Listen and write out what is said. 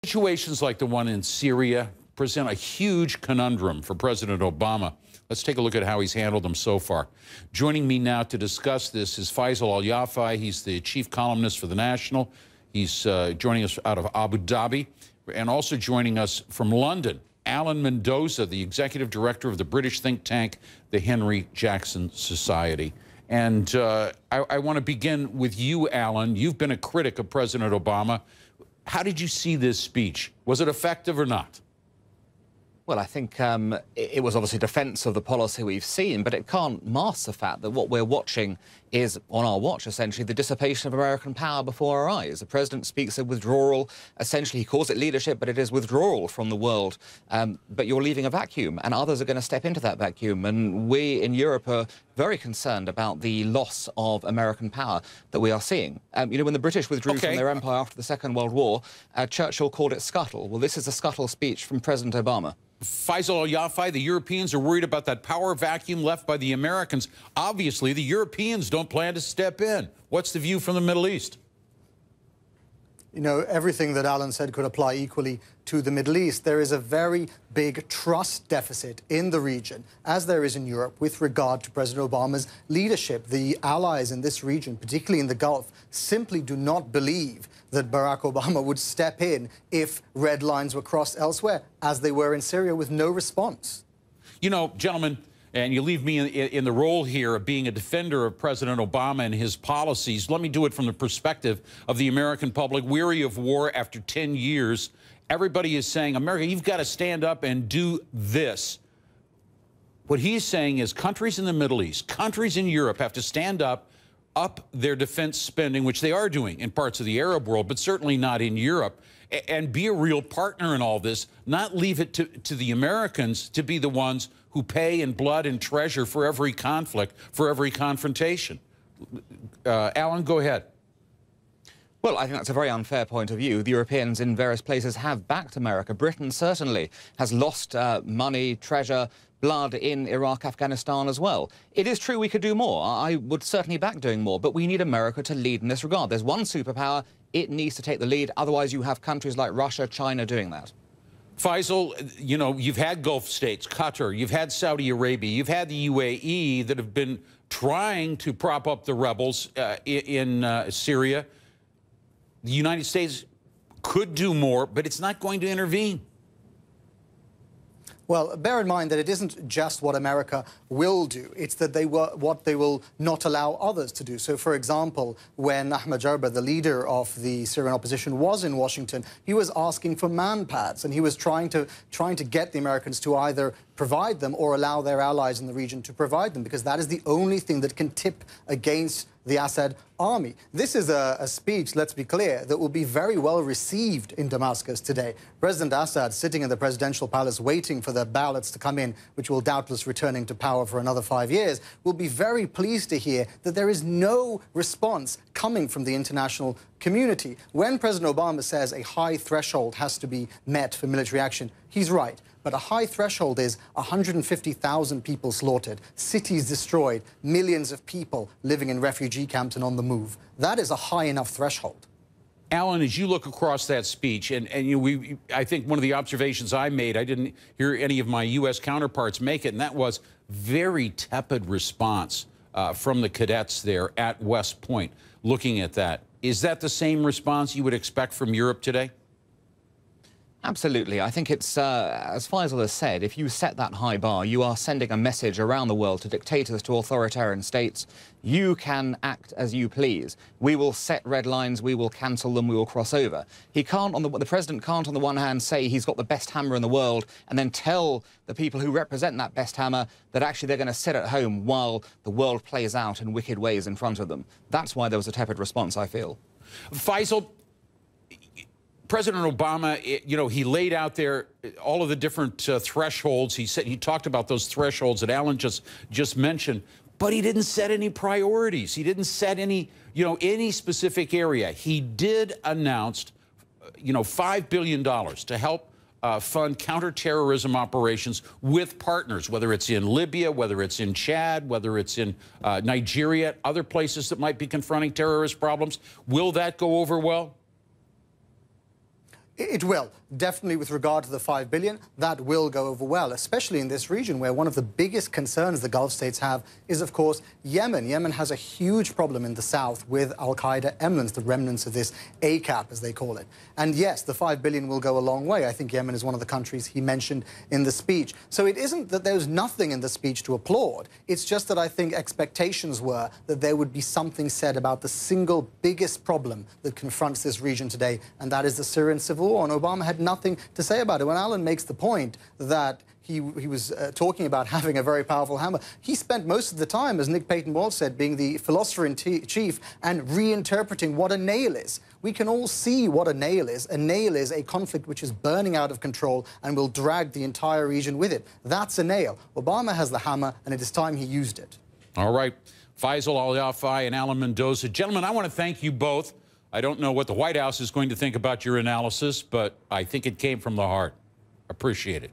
Situations like the one in Syria present a huge conundrum for President Obama. Let's take a look at how he's handled them so far. Joining me now to discuss this is Faisal Al Yafai. He's the chief columnist for The National. He's joining us out of Abu Dhabi. And also joining us from London, Alan Mendoza, the executive director of the British think tank, the Henry Jackson Society. And I want to begin with you, Alan. You've been a critic of President Obama. How did you see this speech? Was it effective or not? Well, I think it was obviously defence of the policy we've seen, but it can't mask the fact that what we're watching is, on our watch, essentially, the dissipation of American power before our eyes. The president speaks of withdrawal. Essentially, he calls it leadership, but it is withdrawal from the world. But you're leaving a vacuum, and others are going to step into that vacuum. And we in Europe are very concerned about the loss of American power that we are seeing. You know, when the British withdrew from their empire after the Second World War, Churchill called it scuttle. Well, this is a scuttle speech from President Obama. Faisal Al Yafai, the Europeans are worried about that power vacuum left by the Americans. Obviously, the Europeans don't plan to step in. What's the view from the Middle East? You know, everything that Alan said could apply equally to the Middle East. There is a very big trust deficit in the region, as there is in Europe, with regard to President Obama's leadership. The allies in this region, particularly in the Gulf, simply do not believe that Barack Obama would step in if red lines were crossed elsewhere, as they were in Syria, with no response. You know, gentlemen, and you leave me in the role here of being a defender of President Obama and his policies. Let me do it from the perspective of the American public, weary of war after 10 years. Everybody is saying, America, you've got to stand up and do this. What he's saying is countries in the Middle East, countries in Europe have to stand up their defense spending, which they are doing in parts of the Arab world, but certainly not in Europe, and be a real partner in all this, not leave it to the Americans to be the ones who pay in blood and treasure for every conflict, for every confrontation. Alan, go ahead. Well, I think that's a very unfair point of view. The Europeans in various places have backed America. Britain certainly has lost money, treasure, blood in Iraq, Afghanistan as well. It is true we could do more. I would certainly back doing more, but we need America to lead in this regard. There's one superpower, it needs to take the lead. Otherwise, you have countries like Russia, China doing that. Faisal, you know, you've had Gulf states, Qatar, you've had Saudi Arabia, you've had the UAE that have been trying to prop up the rebels in Syria. The United States could do more, but it's not going to intervene. Well, bear in mind that it isn't just what America will do. It's that what they will not allow others to do. So, for example, when Ahmed Jarba, the leader of the Syrian opposition, was in Washington, he was asking for man-pads, and he was trying to get the Americans to either provide them or allow their allies in the region to provide them, because that is the only thing that can tip against the Assad army. This is a speech, let's be clear, that will be very well received in Damascus today. President Assad, sitting in the presidential palace waiting for the ballots to come in, which will doubtless return him to power for another 5 years, will be very pleased to hear that there is no response coming from the international community. When President Obama says a high threshold has to be met for military action, he's right. But a high threshold is 150,000 people slaughtered, cities destroyed, millions of people living in refugee camps and on the move. That is a high enough threshold. Alan, as you look across that speech, and I think one of the observations I made, I didn't hear any of my U.S. counterparts make it, and that was very tepid response from the cadets there at West Point, looking at that. Is that the same response you would expect from Europe today? Absolutely. I think it's, as Faisal has said, if you set that high bar, you are sending a message around the world to dictators, to authoritarian states. You can act as you please. We will set red lines, we will cancel them, we will cross over. He can't, the president can't, on the one hand, say he's got the best hammer in the world and then tell the people who represent that best hammer that actually they're going to sit at home while the world plays out in wicked ways in front of them. That's why there was a tepid response, I feel. Faisal, President Obama, you know, he laid out there all of the different thresholds. He talked about those thresholds that Alan just mentioned, but he didn't set any priorities. He didn't set any, any specific area. He did announce, $5 billion to help fund counterterrorism operations with partners, whether it's in Libya, whether it's in Chad, whether it's in Nigeria, other places that might be confronting terrorist problems. Will that go over well? It will. Definitely with regard to the $5 billion, that will go over well, especially in this region where one of the biggest concerns the Gulf states have is, of course, Yemen. Yemen has a huge problem in the south with al-Qaeda emblem, the remnants of this ACAP, as they call it. And yes, the $5 billion will go a long way. I think Yemen is one of the countries he mentioned in the speech. So it isn't that there's nothing in the speech to applaud. It's just that I think expectations were that there would be something said about the single biggest problem that confronts this region today, and that is the Syrian civil war, and Obama had nothing to say about it. When Alan makes the point that he was talking about having a very powerful hammer, he spent most of the time, as Nick Payton Walsh said, being the philosopher-in-chief and reinterpreting what a nail is. We can all see what a nail is. A nail is a conflict which is burning out of control and will drag the entire region with it. That's a nail. Obama has the hammer, and it is time he used it. All right. Faisal Al Yafai and Alan Mendoza. Gentlemen, I want to thank you both. I don't know what the White House is going to think about your analysis, but I think it came from the heart. Appreciate it.